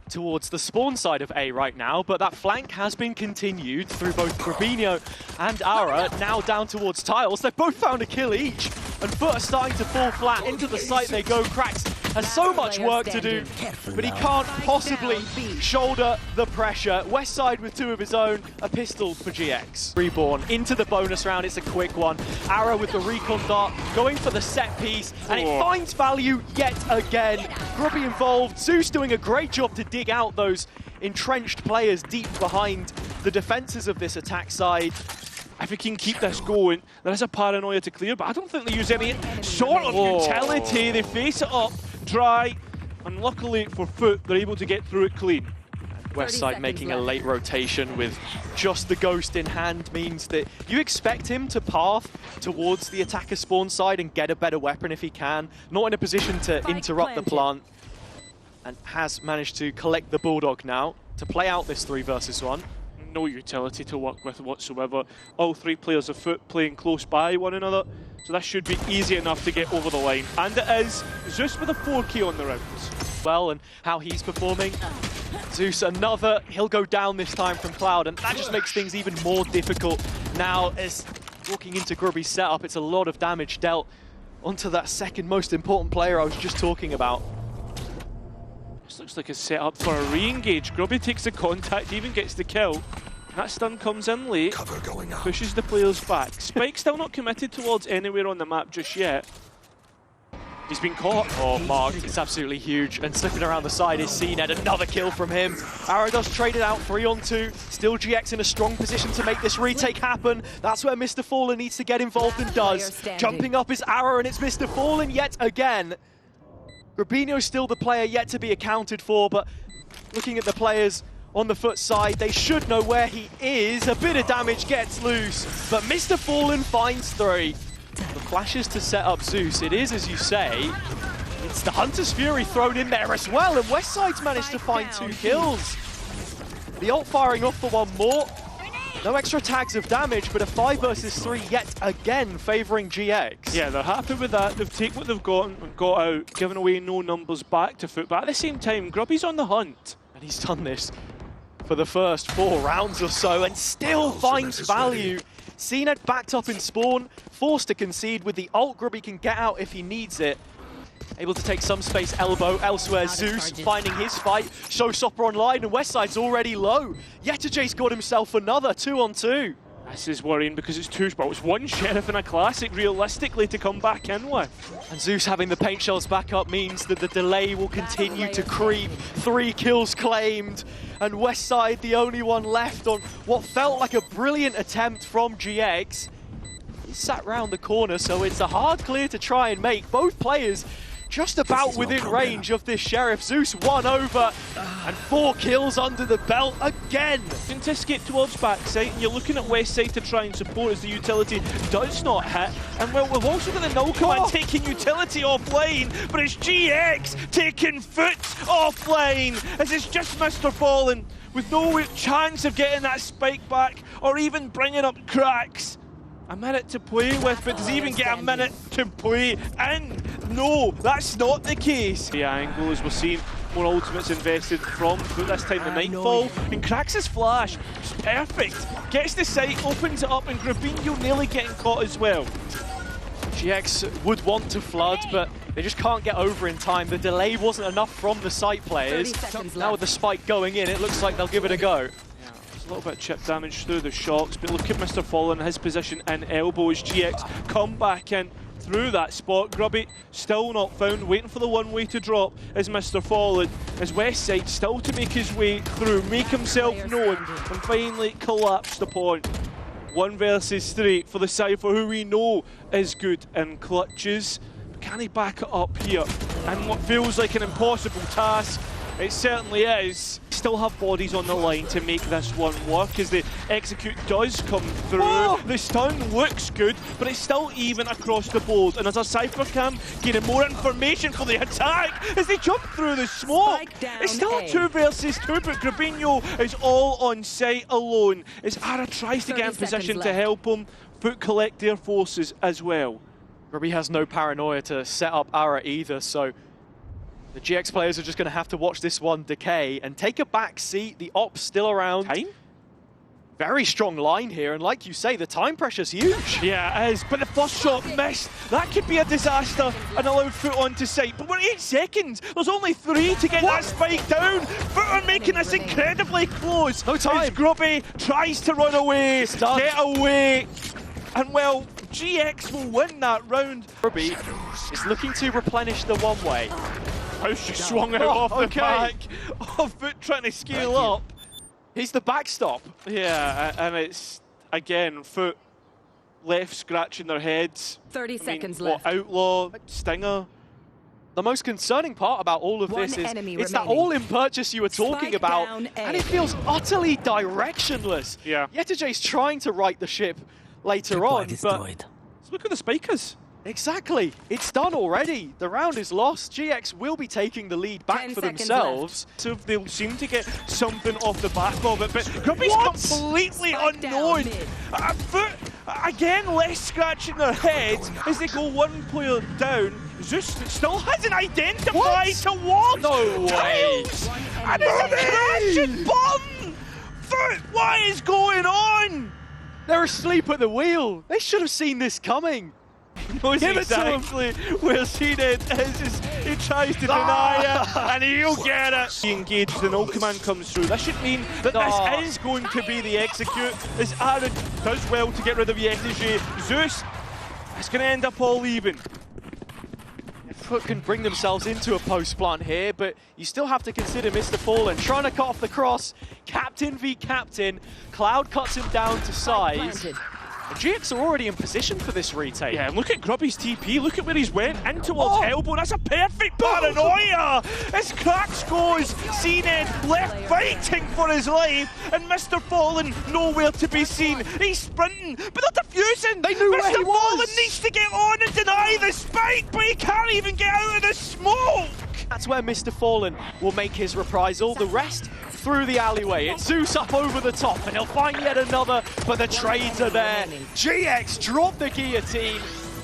towards the spawn side of A right now, but that flank has been continued through both Grabinho and Ara, now down towards Tiles. They've both found a kill each, and FUT are starting to fall flat. Into the site they go. Krax has so much work to do, but he can't possibly shoulder the pressure. Westside with 2 of his own, a pistol for GX. Reborn into the bonus round, it's a quick one. Ara with the recon dart, going for the set piece, and it finds value yet again. Grubby involved, Zeus doing a great job to dig out those entrenched players deep behind the defenses of this attack side. If we can keep this going, there is a paranoia to clear, but I don't think they use any sort of utility. They face it up dry, and luckily for FUT, they're able to get through it clean. Westside making a late rotation with just the Ghost in hand means that you expect him to path towards the attacker spawn side and get a better weapon if he can. Not in a position to interrupt the plant, and has managed to collect the Bulldog now to play out this 3 versus 1. No utility to work with whatsoever. All 3 players of FUT playing close by one another, so that should be easy enough to get over the line. And it is. Zeus with a 4K on the rounds. Well, and how he's performing. Zeus another, he'll go down this time from Cloud, and that just makes things even more difficult now as walking into Grubby's setup. It's a lot of damage dealt onto that second most important player I was just talking about. This looks like a setup for a re-engage. Grubby takes the contact, even gets the kill. That stun comes in late, pushes the players back. Spike still not committed towards anywhere on the map just yet. He's been caught. Oh, marked. It's absolutely huge. And slipping around the side is CNED. Another kill from him. Ara does trade it out 3 on 2. Still GX in a strong position to make this retake happen. That's where Mr. Fallen needs to get involved and does. Jumping up is Ara, and it's Mr. Fallen yet again. Grabinho's still the player yet to be accounted for, but looking at the players on the FUT side, they should know where he is. A bit of damage gets loose, but Mr. Fallen finds 3. The flashes to set up Zeus. It is, as you say, it's the Hunter's Fury thrown in there as well, and Westside's managed to find 2 kills. The ult firing off for 1 more. No extra tags of damage, but a 5 versus 3 yet again favouring GX. Yeah, they're happy with that. They've taken what they've got and got out, giving away no numbers back to FUT. But at the same time, Grubby's on the hunt. And he's done this for the first 4 rounds or so and still finds value. CNED backed up in spawn, forced to concede with the ult. Grubby can get out if he needs it. Able to take some space elbow elsewhere. Zeus finding his fight. Showstopper online, and Westside's already low. Yetaja's got himself another 2 on 2. This is worrying because it's 2, well, it's 1 Sheriff and a Classic realistically to come back in with. And Zeus having the paint shells back up means that the delay will continue to creep. 3 kills claimed, and Westside the only one left on what felt like a brilliant attempt from GX. He sat round the corner, so it's a hard clear to try and make. Both players just about within range of this Sheriff. Zeus 1 over, and 4 kills under the belt again. To escape towards backside, and you're looking at Westside to try and support as the utility does not hit. And well, we've also got the null command taking utility offline, but it's GX taking FUT offline, as it's just Mr. Fallen with no chance of getting that spike back or even bringing up Krax. A minute to play with, but does he even get a minute to play in? No, that's not the case. The angle, as we're seeing, more ultimates invested from FUT, this time the Nightfall. And Krax's flash is perfect. Gets the site, opens it up, and Grabinho nearly getting caught as well. GX would want to flood, but they just can't get over in time. The delay wasn't enough from the site players. Now with the spike going in, it looks like they'll give it a go. A little bit of chip damage through the shocks, but look at Mr. Fallen, his position in elbow as GX come back in through that spot. Grubby still not found, waiting for the one-way to drop as Mr. Fallen, as Westside still to make his way through, make himself known, and finally collapsed upon. 1 versus 3 for the Cypher, who we know is good in clutches. But can he back it up here? And what feels like an impossible task, it certainly is. Still have bodies on the line to make this one work as the execute does come through. Whoa! The stun looks good, but it's still even across the board. And as a Cypher cam getting more information for the attack as they jump through the smoke. It's still a 2 versus 2, but Grabinho is all on site alone as Ara tries to get in position to help him. FUT collect their forces as well. Grubby has no paranoia to set up Ara either, so The GX players are just going to have to watch this one decay and take a back seat. The op's still around. Time? Very strong line here, and like you say, the time pressure's huge. Yeah, it is, but the first shot missed. That could be a disaster and allow FUT onto site. But we're 8 seconds. There's only 3 to get that spike down. FUT are making this incredibly close. No time. As Grubby tries to run away, get away. And well, GX will win that round. Grubby is looking to replenish the one-way. How she swung out off the back of FUT trying to scale up. He's the backstop. Yeah, and it's, again, FUT left scratching their heads. 30 seconds left. Outlaw, Stinger. The most concerning part about all of this is it's that all-in purchase you were talking about, and it feels utterly directionless. Yeah. Yetterjay's trying to right the ship later on, but look at the spikers. Exactly. It's done already. The round is lost. GX will be taking the lead back for themselves. So they'll seem to get something off the back of it, but Grubby's completely unknown. FUT, again, less scratching their heads as they go one player down. Zeus still hasn't identified towards No way. Tiles! And it's a crashing button! FUT, what is going on? They're asleep at the wheel. They should have seen this coming. Knows exactly where Seeded is. He tries to deny it, and he'll get it. He engaged, and all command comes through. That should mean that this is going to be the execute. As Aaron does well to get rid of Yetterjay. Zeus is going to end up all even. FUT can bring themselves into a post-plant here, but you still have to consider Mr. Fallen trying to cut off the cross. Captain v captain. Cloud cuts him down to size. The GX are already in position for this retake. Yeah, and look at Grubby's TP. Look at where he's went in towards elbow. That's a perfect paranoia. As Cracks goes, Seeded left fighting for his life, and Mr. Fallen nowhere to be seen. He's sprinting, but they're defusing. They knew where he Mr. Fallen was. needs to get on and deny the spike, but he can't even get out of the smoke. That's where Mr. Fallen will make his reprisal. The rest through the alleyway. It's Zeus up over the top, and he'll find yet another, but the trades are there. GX drop the guillotine.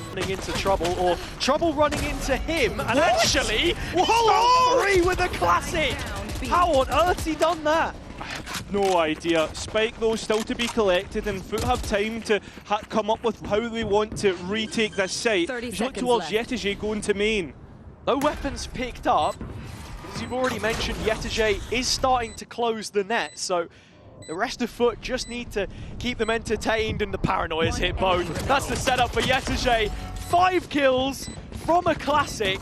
Running into trouble, or trouble running into him, and actually, Hello! 3 with a classic. How on earth's he done that? No idea. Spike, though, still to be collected, and FUT have time to come up with how they want to retake this site. 30 Look seconds towards left. Yetterjay going to main. No weapons picked up. As you've already mentioned, Yetterjay is starting to close the net, so the rest of FUT just need to keep them entertained, and the paranoia's hit bone. That's the setup for Yetterjay. 5 kills from a classic.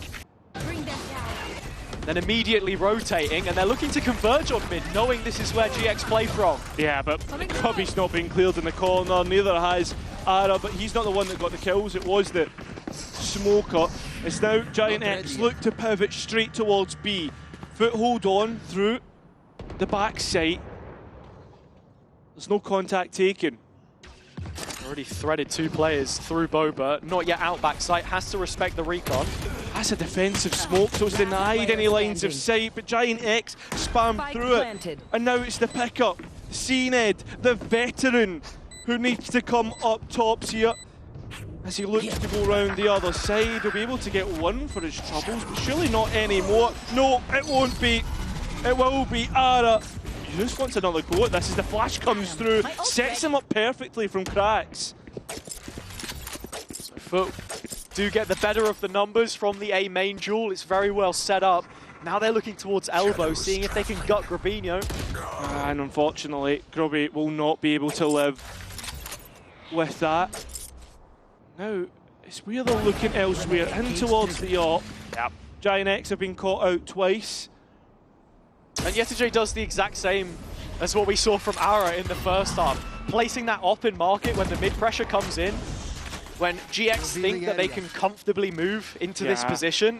Then immediately rotating, and they're looking to converge on mid, knowing this is where GX play from. Yeah, but Grubby's not been cleared in the corner, neither has Ara, but he's not the one that got the kills, it was the smoker. It's now GIANTX look to pivot straight towards B. FUT hold on through the back site. There's no contact taken. Already threaded 2 players through Boba, not yet out back site, has to respect the recon. That's a defensive smoke, so it's denied any lines of sight, but GIANTX spammed through it. And now it's the pickup. Seeded, the veteran, who needs to come up tops here. As he looks to go round the other side, he'll be able to get 1 for his troubles, but surely not anymore. No, it won't be. It will be Ara. He just wants another go at this as the flash comes through, sets him up perfectly from Cracks. So FUT do get the better of the numbers from the A main duel. It's very well set up. Now they're looking towards elbow, seeing if they can gut Grubinho. And unfortunately, Grubby will not be able to live with that. Now, it's where they're looking elsewhere, in towards the AWP. Yep. GIANTX have been caught out twice. And Yetterjay does the exact same as what we saw from Ara in the first half. Placing that AWP in market when the mid-pressure comes in, when GX think that they can comfortably move into this position.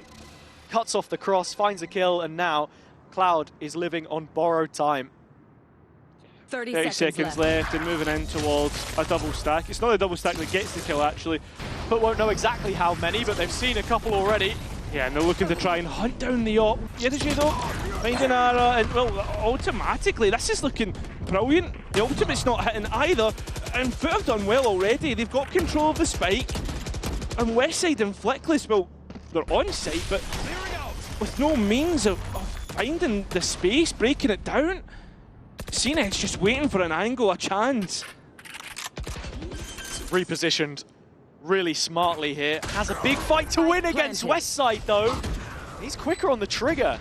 Cuts off the cross, finds a kill, and now Cloud is living on borrowed time. 30 seconds left and moving in towards a double stack. It's not a double stack that gets the kill, actually. But won't know exactly how many, but they've seen a couple already. Yeah, and they're looking to try and hunt down the AWP. Yetterjay though, finding Ara, and well, automatically, this is looking brilliant. The ultimate's not hitting either, and FUT have done well already. They've got control of the spike, and Westside and Flickless, well, they're on site, but with no means of finding the space, breaking it down. CNET's just waiting for an angle, a chance. Repositioned really smartly here. Has a big fight to win against Westside though. He's quicker on the trigger.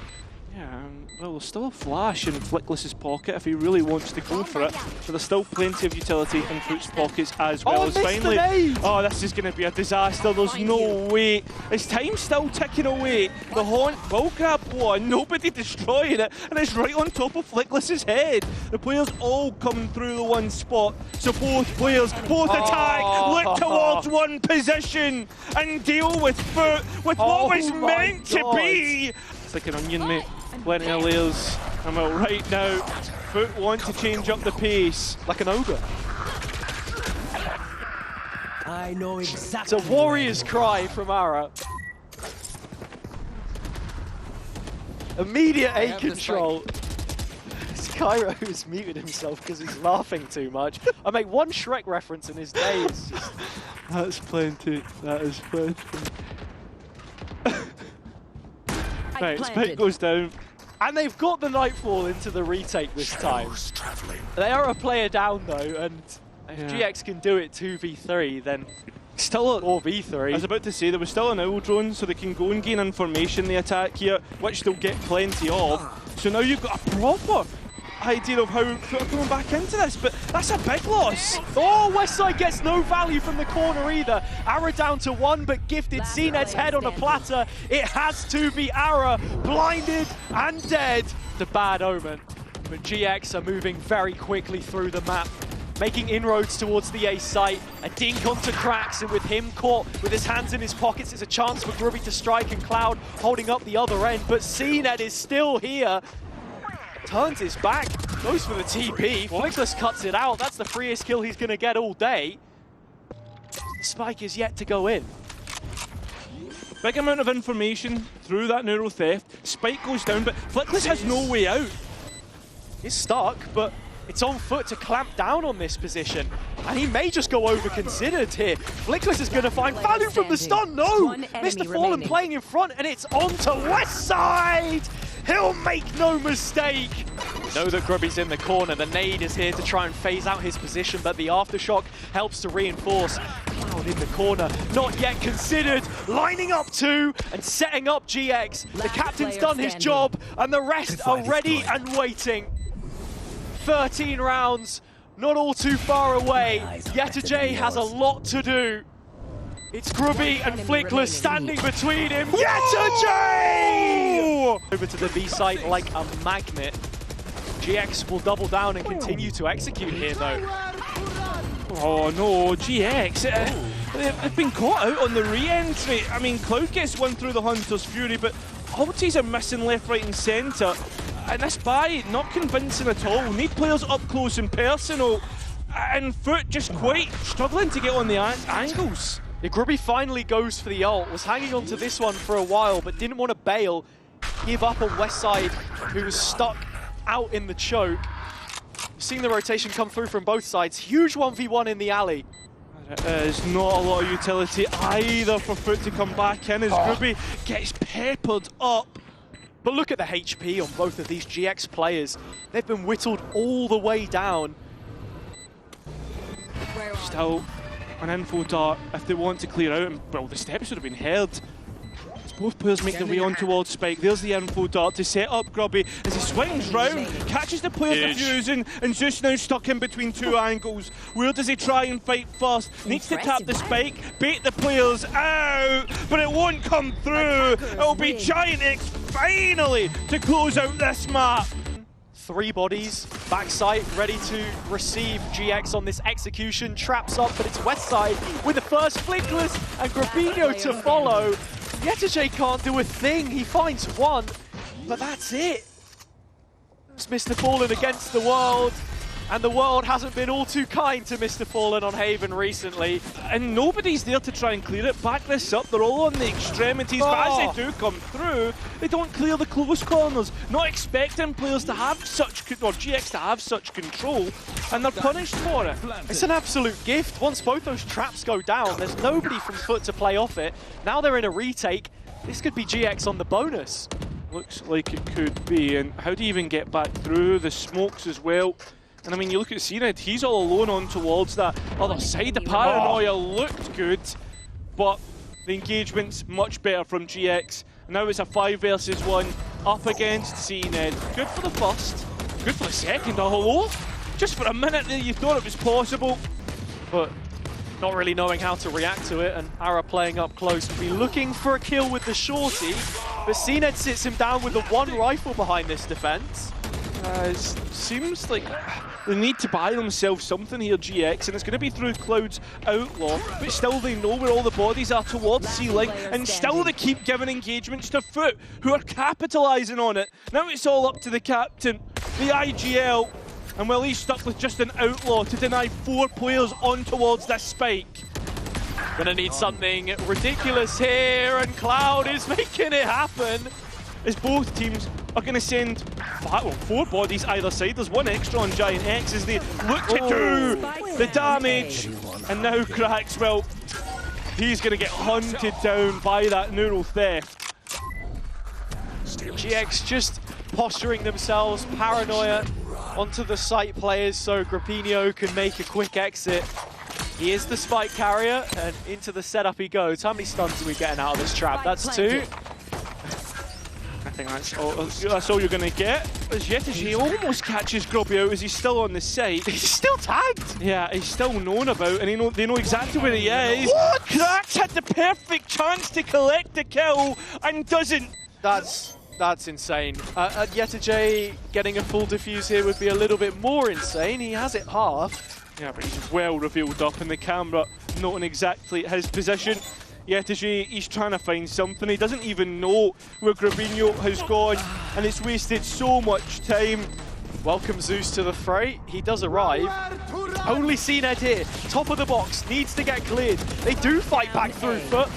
Yeah, well, there's still a flash in Flickless's pocket if he really wants to go for it. But there's still plenty of utility in FUT's pockets as well. As finally, oh, this is going to be a disaster. There's no way. His time's still ticking away. The Haunt will grab one, nobody destroying it, and it's right on top of Flickless's head. The players all come through the one spot. So both players, both attack, look towards one position and deal with FUT with what was meant to be. It's like an onion, mate. Plenty of layers. And well, right now, FUT want to change up the pace. Like an ogre. I know exactly. It's a warrior's cry from Ara. Immediate A control. Skyro has muted himself because he's laughing too much. I make one Shrek reference in his day. It's just... That's plenty. That is plenty. Right, Spike goes down. And they've got the Nightfall into the retake this time. They are a player down though, and if GX can do it 2v3, then still 4v3. I was about to say, there was still an owl drone, so they can go and gain information, the attack here, which they'll get plenty of. So now you've got a proper idea of how FUT are coming back into this, but that's a big loss. Oh, Westside gets no value from the corner either. Ara down to 1, but gifted CNET's head on a platter. It has to be Ara, blinded and dead. The bad omen, but GX are moving very quickly through the map, making inroads towards the A site. A dink onto Cracks, and with him caught with his hands in his pockets, it's a chance for Grubby to strike, and Cloud holding up the other end, but CNET is still here. Turns his back, goes for the TP, Flickless cuts it out. That's the freest kill he's going to get all day. The spike is yet to go in. Big amount of information through that neural theft. Spike goes down, but Flickless has no way out. He's stuck, but it's on FUT to clamp down on this position. And he may just go over-considered here. Flickless is going to find value from the stun. No! Mr. Fallen playing in front, and it's on to Westside! He'll make no mistake! Know that Grubby's in the corner. The nade is here to try and phase out his position, but the aftershock helps to reinforce. Cloud in the corner, not yet considered. Lining up 2 and setting up GX. The captain's done his job, and the rest are ready and waiting. 13 rounds, not all too far away. Yetajay has a lot to do. It's Grubby and Flickless standing between him. Yetajay! Over to the B site like a magnet. GX will double down and continue to execute here though. Oh no, GX. They've been caught out on the re-entry. I mean, Cloud gets one through the Hunter's Fury, but ultis are missing left, right and centre. And this buy, not convincing at all. We need players up close and personal. And FUT just quite struggling to get on the angles. Yeah, Grubby finally goes for the ult. Was hanging on to this one for a while, but didn't want to bail. Give up on Westside, who was stuck out in the choke. We've seen the rotation come through from both sides. Huge 1v1 in the alley. There's not a lot of utility either for FUT to come back in as Grubby gets peppered up. But look at the HP on both of these GX players. They've been whittled all the way down. Still, an info dart if they want to clear out, and well, the steps would have been heard. As both players make their way on towards Spike. There's the info dart to set up Grubby as he swings round, catches the player defusing, and Zeus now stuck in between 2 angles. Where does he try and fight first? Needs to tap the Spike, bait the players out, but it won't come through. It'll be GIANTX finally to close out this map. 3 bodies, backside ready to receive GX on this execution. Traps up, but it's Westside with the first Flickless and Grabinho to follow. Yetajay can't do a thing. He finds one, but that's it. It's Mr. Fallen against the world, and the world hasn't been all too kind to Mr. Fallen on Haven recently. And nobody's there to try and clear it. Back this up, they're all on the extremities, but as they do come through, they don't clear the close corners. Not expecting players to have such, or GX to have such control, and they're punished for it. It's an absolute gift. Once both those traps go down, there's nobody from FUT to play off it. Now they're in a retake. This could be GX on the bonus. Looks like it could be, and how do you even get back through the smokes as well? And I mean, you look at CNED, he's all alone on towards that other side. The paranoia looked good, but the engagement's much better from GX. Now it's a 5 versus 1 up against CNED. Good for the first, good for the second. Oh, hello? Just for a minute there, you thought it was possible, but not really knowing how to react to it, and Ara playing up close will be looking for a kill with the shorty, but CNED sits him down with the one rifle behind this defense. It seems like they need to buy themselves something here, GX, and it's going to be through Cloud's Outlaw, but still they know where all the bodies are towards C-Link, and still they keep giving engagements to FUT, who are capitalising on it. Now it's all up to the captain, the IGL, and well, he's stuck with just an Outlaw to deny 4 players on towards this spike. Gonna need something ridiculous here, and Cloud is making it happen. As both teams are going to send 4 bodies either side. There's 1 extra on GIANTX as they look to do the damage. And now Cracks, well, he's going to get hunted down by that neural theft. GX just posturing themselves, paranoia onto the site players so Grappino can make a quick exit. He is the spike carrier, and into the setup he goes. How many stuns are we getting out of this trap? That's 2. I think that's all you're going to get. As Yetish almost catches Grubby out as he's still on the site. He's still tagged! Yeah, he's still known about, and they know exactly where he is. What? Cracks had the perfect chance to collect the kill and doesn't. That's insane. Yetish getting a full defuse here would be a little bit more insane. He has it half. Yeah, but he's well revealed up in the camera, noting exactly his position. Yetish, he's trying to find something. He doesn't even know where Grabinho has gone, and it's wasted so much time. Welcome Zeus to the fray. He does arrive. Only CNED here. Top of the box. Needs to get cleared. They do fight back through FUT.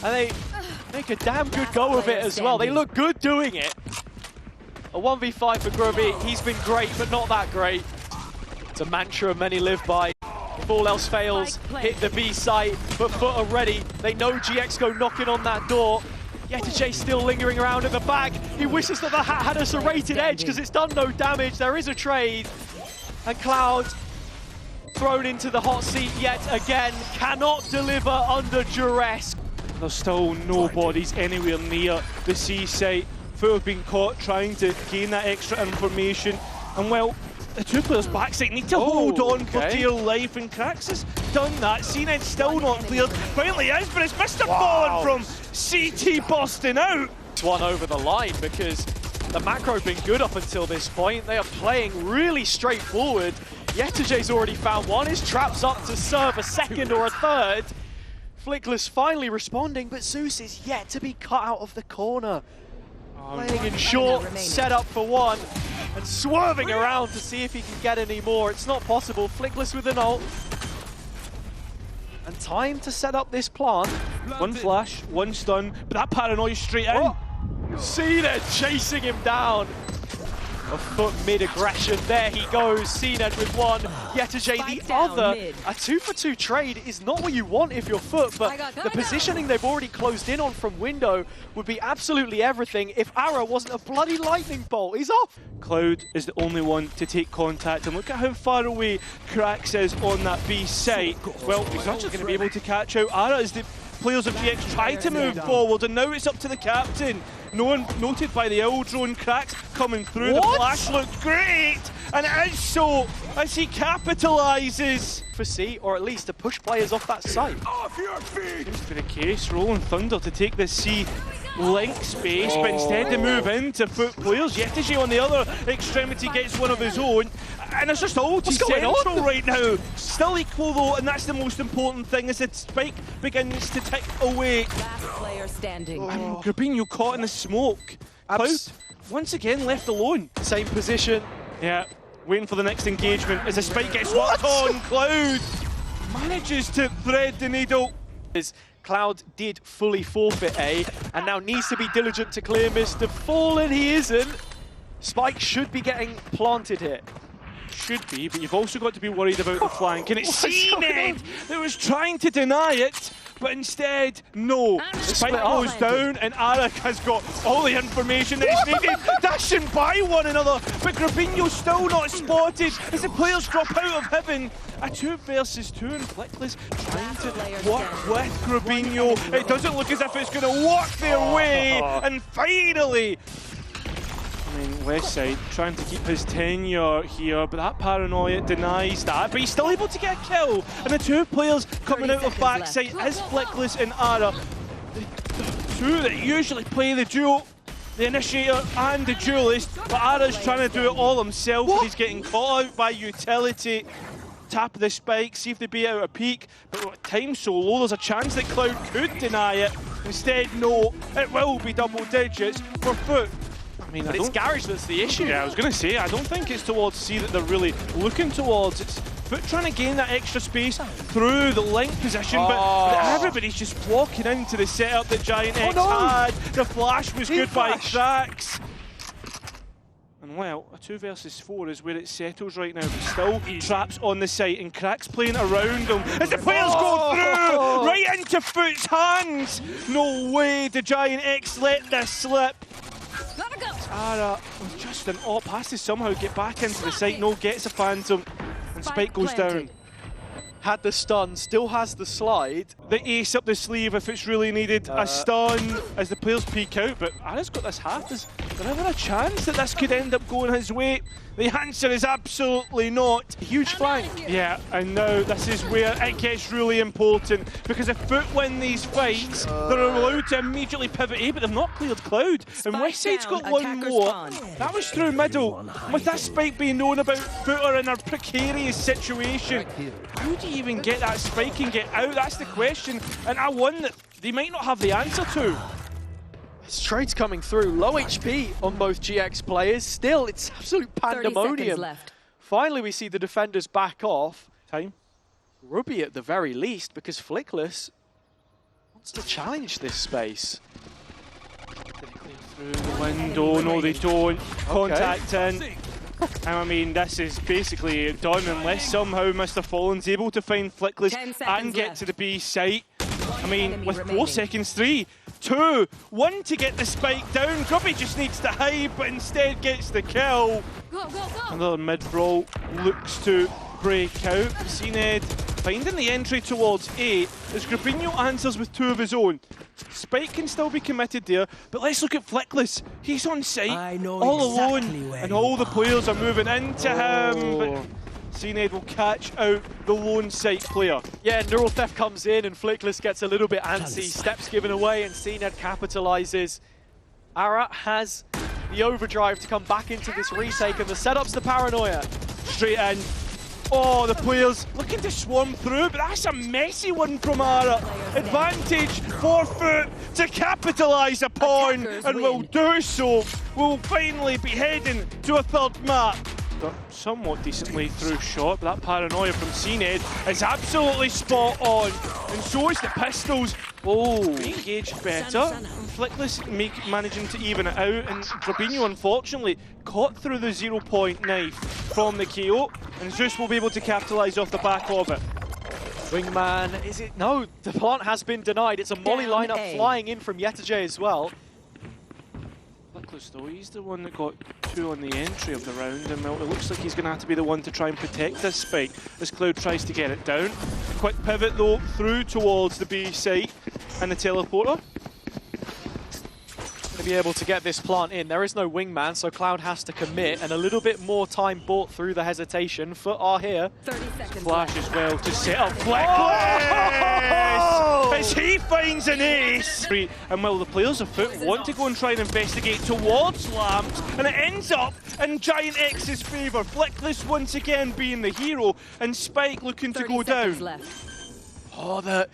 And they make a damn good go of it as well. They look good doing it. A 1v5 for Grubby. He's been great, but not that great. It's a mantra many live by. If all else fails, hit the B site, but FUT are ready. They know GX go knocking on that door. Yetish still lingering around in the back. He wishes that the hat had a serrated edge because it's done no damage. There is a trade. And Cloud thrown into the hot seat yet again. Cannot deliver under duress. There's still no bodies anywhere near the C site. FUT have been caught trying to gain that extra information. And well, the 2 players backside need to hold on for dear life, and Cracks has done that. CNED's still not cleared. Finally is, but it's Mr. Fallen from CT busting out. It's one over the line because the macro have been good up until this point. They are playing really straightforward. Yetij's already found one. His trap's up to serve a second or a third. Flickless finally responding, but Zeus is yet to be cut out of the corner. Playing in short, set up for 1, and swerving around to see if he can get any more. It's not possible. Flickless with an ult. And time to set up this plant. 1 flash, 1 stun, but that paranoia straight in. Oh. CNED chasing him down. A FUT mid-aggression. There he goes. CNED with 1. Yetish the other. Mid. A 2-for-2 trade is not what you want if you're FUT, but the positioning they've already closed in on from window would be absolutely everything if Ara wasn't a bloody lightning bolt. He's off. Cloud is the only one to take contact, and look at how far away Cracks is on that B site. Well, he's not just going to be able to catch out Ara as the players of GX try to move forward, and now it's up to the captain. No one noted by the old drone. Cracks coming through. The flash looked great, and it is so as he capitalises. For C, or at least to push players off that site. Off your feet! Seems to be the case. Rolling Thunder to take the C link space, but instead they move into FUT players. Yetish on the other extremity gets one of his own, and it's just all central right now. Still equal though, and that's the most important thing as the spike begins to tick away. Last player standing. And Grabinho caught in the smoke. Cloud once again left alone. Same position. Yeah, waiting for the next engagement as the spike gets locked on. Cloud manages to thread the needle. Cloud did fully forfeit A, and now needs to be diligent to clear Mr. Fallen. He isn't. Spike should be getting planted here. Should be, but you've also got to be worried about the flank. And it's CNED that was trying to deny it, but instead, no. Spike goes down, and Arak has got all the information that is needed, dashing by one another, but Grabinho's still not spotted as the players drop out of heaven. A 2 versus 2, and Flickless trying to work with Grabinho. It doesn't look as if it's going to work their way, and finally, I mean, Westside trying to keep his tenure here, but that paranoia denies that. But he's still able to get a kill, and the 2 players coming out of backside is Flickless and Ara. The 2 that usually play the duo, the initiator and the duelist, but Ara's trying to do it all himself, and he's getting caught out by utility. Tap the spike, see if they beat out a peak, but time so low, there's a chance that Cloud could deny it. Instead, no, it will be double digits for FUT. I mean, but it's Garage that's the issue. Yeah, I was going to say, I don't think it's towards C that they're really looking towards. It's FUT trying to gain that extra space through the link position, but everybody's just walking into the setup that GIANTX had. The flash was good by Krax. And well, a 2 versus 4 is where it settles right now. Still traps on the site, and Krax playing around him as the players go through right into FUT's hands. No way did GIANTX let this slip. Ara with just an op has to somehow get back into the site. No, gets a phantom, and Spike goes down. Had the stun, still has the slide. The ace up the sleeve if it's really needed. A stun as the players peek out, but Ara's got this half. Is there ever a chance that this could end up going his way? The answer is absolutely not. Huge flank. Yeah, and now this is where it gets really important, because if FUT win these fights, they're allowed to immediately pivot A, but they've not cleared Cloud. And Westside's got one more. That was through middle. And with that spike being known about, FUT are in a precarious situation. How do you even get that spike and get out? That's the question. And a one that they might not have the answer to. Trades coming through, low HP on both GX players. Still, it's absolute pandemonium. Finally, we see the defenders back off. Time. Ruby at the very least, because Flickless wants to challenge this space. Did they clear through the window? No, they don't. Contact in. And I mean, this is basically done unless somehow Mr. Fallen's able to find Flickless and get to the B site. I mean, with 4 seconds, 3, 2, 1 to get the spike down. Grubby just needs to hide, but instead gets the kill. Another mid-brawl looks to break out. CNED finding the entry towards A as Grabinho answers with 2 of his own. Spike can still be committed there, but let's look at Flickless. He's on site, all alone, and all the players are moving into him. But CNED will catch out the lone site player. Yeah, Neural Theft comes in and Flickless gets a little bit antsy. Steps given away and CNED capitalizes. Ara has the overdrive to come back into this retake, and the setup's the paranoia. Straight in. Oh, the players looking to swarm through, but that's a messy one from Ara. Advantage for FUT to capitalise upon, and will do so. We'll finally be heading to a 3rd map. Somewhat decently through shot, but that paranoia from CNED is absolutely spot on, and so is the pistols. Oh, engaged better. Flickless managing to even it out, and Grabinho unfortunately caught through the 0-point knife from the KO, and Zeus will be able to capitalise off the back of it. Wingman, is it? No, the plant has been denied. It's a molly lineup flying in from Yetajay as well. Flickless though, he's the one that got 2 on the entry of the round, and it looks like he's going to have to be the one to try and protect this spike as Cloud tries to get it down. A quick pivot though through towards the B site and the teleporter. To be able to get this plant in, there is no Wingman, so Cloud has to commit, and a little bit more time bought through the hesitation. FUT are here. 30 seconds Flash as well to set up Flickless! As he finds an ace! And while the players of FUT want to go and try and investigate towards Lamps, and it ends up in GIANTX's favour. Flickless once again being the hero, and Spike looking to go down. Oh, the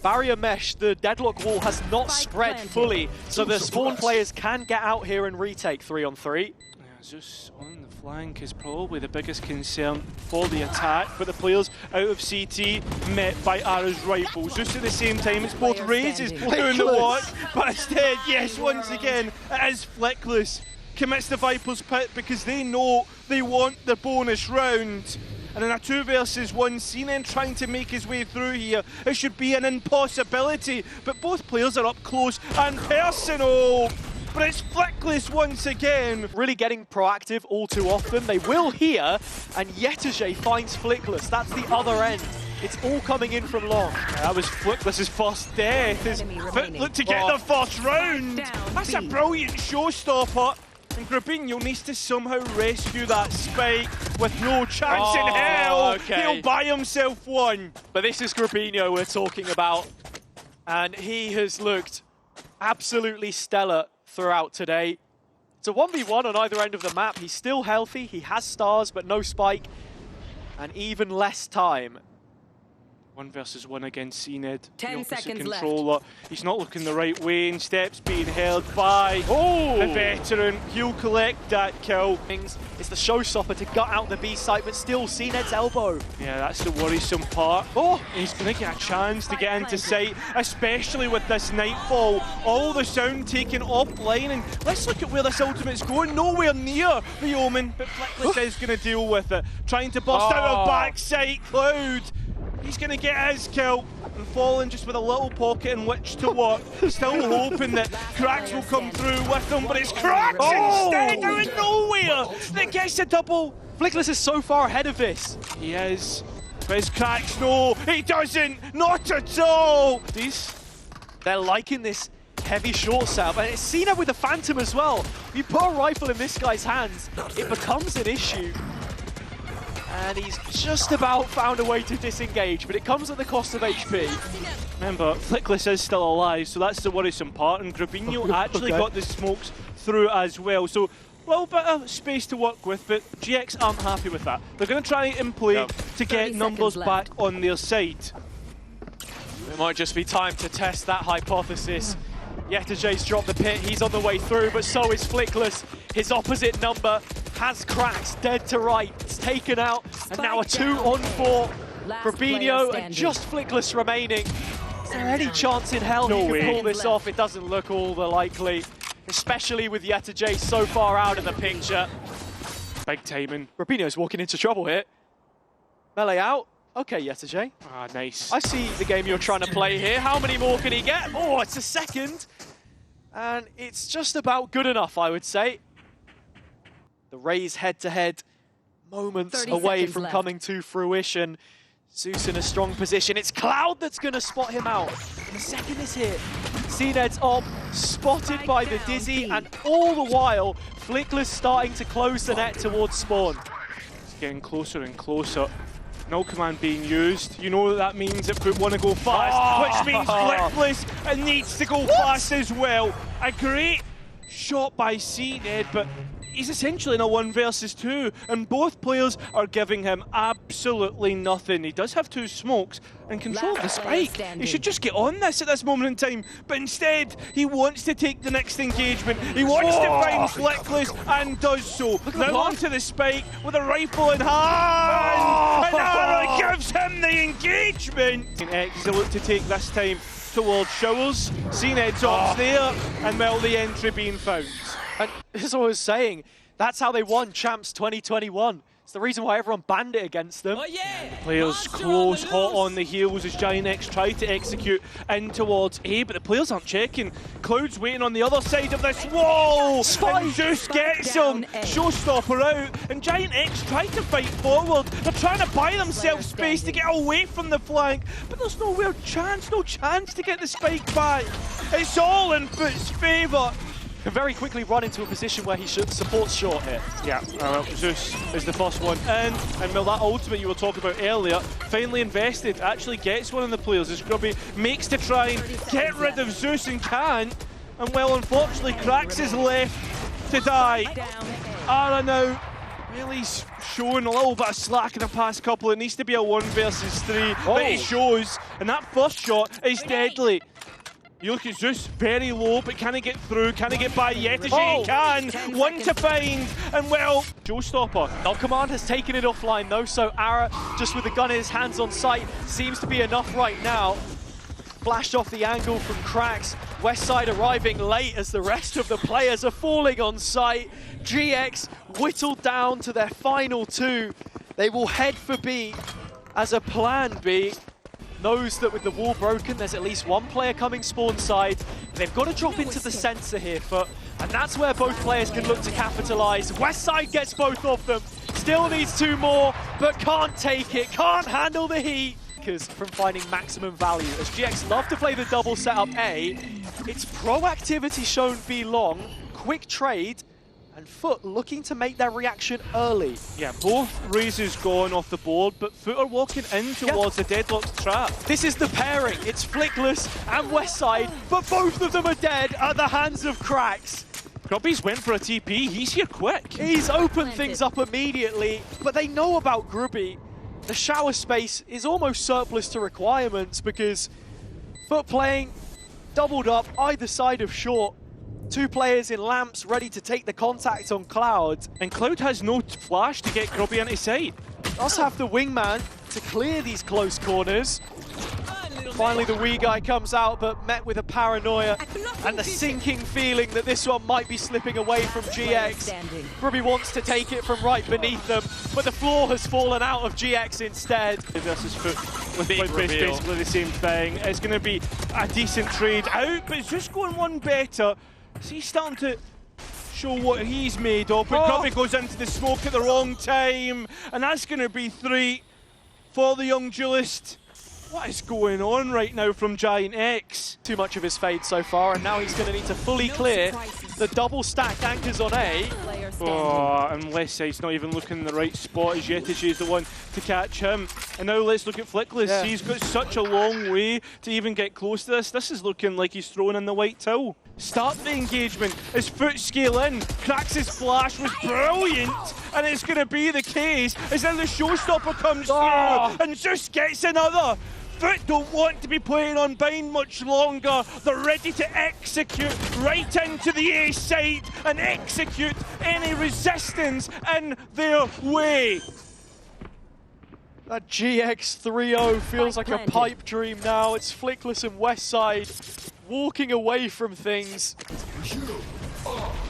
barrier mesh, the deadlock wall has not spread fully, so the spawn players can get out here and retake 3-on-3. Yeah, Zeus on the flank is probably the biggest concern for the attack, but the players out of CT met by Ara's rifle. Zeus at the same time, it's both Razes doing the work, but instead, yes, once again, it is Flickless. Commits the Viper's Pit because they know they want the bonus round. And in a 2 versus 1, CNED trying to make his way through here, it should be an impossibility. But both players are up close and personal. But it's Flickless once again. Really getting proactive all too often. They will here, and Yetajay finds Flickless. That's the other end. It's all coming in from long. That was Flickless's first death. As FUT look to get the first round. That's a brilliant showstopper. And Grabinho needs to somehow rescue that spike with no chance in hell. Okay. He'll buy himself one. But this is Grabinho we're talking about. And he has looked absolutely stellar throughout today. It's a 1v1 on either end of the map. He's still healthy. He has stars, but no spike. And even less time. 1 versus 1 against CNED. 10 seconds controller. left. He's not looking the right way, and steps being held by the veteran. He'll collect that kill. It's the showstopper to gut out the B site, but still CNED's elbow. Yeah, that's the worrisome part. He's going to get a chance to get into sight, especially with this nightfall. All the sound taken offline, and let's look at where this ultimate's going. Nowhere near the Omen, but Flickless is going to deal with it. Trying to bust out of backside. Cloud. He's going to get his kill, and Fallen just with a little pocket in which to work. Still hoping that Cracks will come through with him, but it's Cracks instead out of nowhere that gets a double. Flickless is so far ahead of this. He is, but his Cracks, no, he doesn't, not at all. They're liking this heavy short setup, and it's CNED with the Phantom as well. If you put a rifle in this guy's hands, it becomes an issue. And he's just about found a way to disengage, but it comes at the cost of HP. Remember, Flickless is still alive, so that's the worrisome part, and Grabinho actually got the smokes through as well. So a little bit of space to work with, but GX aren't happy with that. They're going to try and play to get numbers back on their side. It might just be time to test that hypothesis. Yetajay's dropped the pit, he's on the way through, but so is Flickless. His opposite number has Cracks dead to right. It's taken out, and now a 2-on-4. Grabinho and just Flickless remaining. Is there any chance in hell he can pull this off? It doesn't look all the likely, especially with Yetajay so far out of the picture. Big timing. Grabinho's walking into trouble here. Melee out. Okay, Yetajay. Ah, nice. I see the game you're trying to play here. How many more can he get? Oh, it's a second. And it's just about good enough, I would say. The Rays head-to-head moments away from coming to fruition. Zeus in a strong position. It's Cloud that's going to spot him out. The second is hit. CNED's op, spotted by the Dizzy, and all the while, Flickless starting to close the net towards spawn. It's getting closer and closer. No command being used. You know that means it would want to go fast, which means Flickless needs to go fast as well. A great shot by CNED, but he's essentially in a 1 versus 2, and both players are giving him absolutely nothing. He does have 2 smokes and control of the spike. He should just get on this at this moment in time, but instead he wants to take the next engagement. He wants to find Flickless and does so. Now onto the spike with a rifle in hand, and Ara gives him the engagement. GIANTX is a look to take this time towards Showers. CNED's off there, and well, the entry being found. And this is what I was saying. That's how they won Champs 2021. It's the reason why everyone banned it against them. Players close, hot on the heels as GIANTX try to execute in towards A, but the players aren't checking. Cloud's waiting on the other side of this wall, and Zeus gets him. Showstopper out, and GIANTX try to fight forward. They're trying to buy themselves space to get away from the flank, but there's no chance to get the spike back. It's all in FUT's favour. Can very quickly run into a position where he should support short here. Yeah, Zeus is the first one in, and well, that ultimate you were talking about earlier, finally invested, actually gets one of the players as Grubby makes to try and get rid of Zeus and can't, and well, unfortunately, Cracks is left to die. Ara now really showing a little bit of slack in the past couple. It needs to be a 1 versus 3, but he shows, and that first shot is deadly. You look at Zeus, very low, but can he get through? Can he get by Yetajay? He can! 1 to find, and well, showstopper. No command has taken it offline though, so Ara, just with the gun in his hands on sight, seems to be enough right now. Flashed off the angle from Cracks. Westside arriving late as the rest of the players are falling on sight. GX whittled down to their final 2. They will head for B as a plan B. Knows that with the wall broken, there's at least one player coming spawn side. They've got to drop into the sensor here, FUT, and that's where both players can look to capitalize. West side gets both of them. Still needs 2 more, but can't take it, can't handle the heat. Because from finding maximum value, as GX love to play the double setup A, it's proactivity shown B long, quick trade, and FUT looking to make their reaction early. Yeah, both raises gone off the board, but FUT are walking in towards the deadlocked trap. This is the pairing. It's Flickless and Westside, but both of them are dead at the hands of Cracks. Grubby's went for a TP. He's here quick. He's opened things up immediately, but they know about Grubby. The shower space is almost surplus to requirements because FUT playing doubled up either side of short. 2 players in lamps ready to take the contact on Cloud. And Cloud has no flash to get Grubby into sight. Does have the wingman to clear these close corners. Finally the wee guy comes out, but met with a paranoia and the sinking feeling that this one might be slipping away from GX. Grubby wants to take it from right beneath them, but the floor has fallen out of GX instead. Versus FUT with basically the same thing. It's going to be a decent trade out, but it's just going one better. So he's starting to show what he's made of, but Grubby goes into the smoke at the wrong time, and that's going to be 3 for the young duelist. What is going on right now from GIANTX? Too much of his fade so far, and now he's going to need to fully clear the double stacked anchors on A. Oh, and Westside's not even looking in the right spot as yet, as she's the one to catch him. And now let's look at Flickless. Yeah. He's got such a long way to even get close to this. This is looking like he's throwing in the white towel. Start the engagement as FUT scale in. Cracks' flash was brilliant, and it's going to be the case as then the showstopper comes through and just gets another. FUT don't want to be playing on bind much longer. They're ready to execute right into the A site and execute any resistance in their way. That GX 3-0 feels like a pipe dream now. It's Flickless and Westside walking away from things.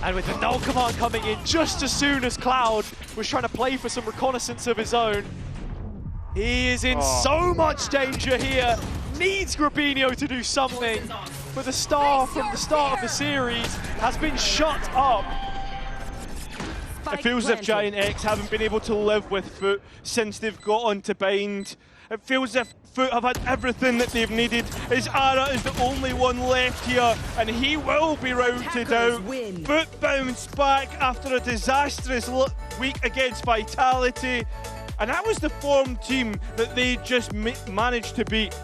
And with the null command coming in just as soon as Cloud was trying to play for some reconnaissance of his own. He is in so much danger here. Needs Grubinho to do something. But the star from the start of the series has been shut up. It feels as if GIANTX haven't been able to live with FUT since they've got onto bind. It feels as if FUT have had everything that they've needed. As Ara is the only one left here, and he will be routed out. FUT bounced back after a disastrous week against Vitality, and that was the form team that they just managed to beat.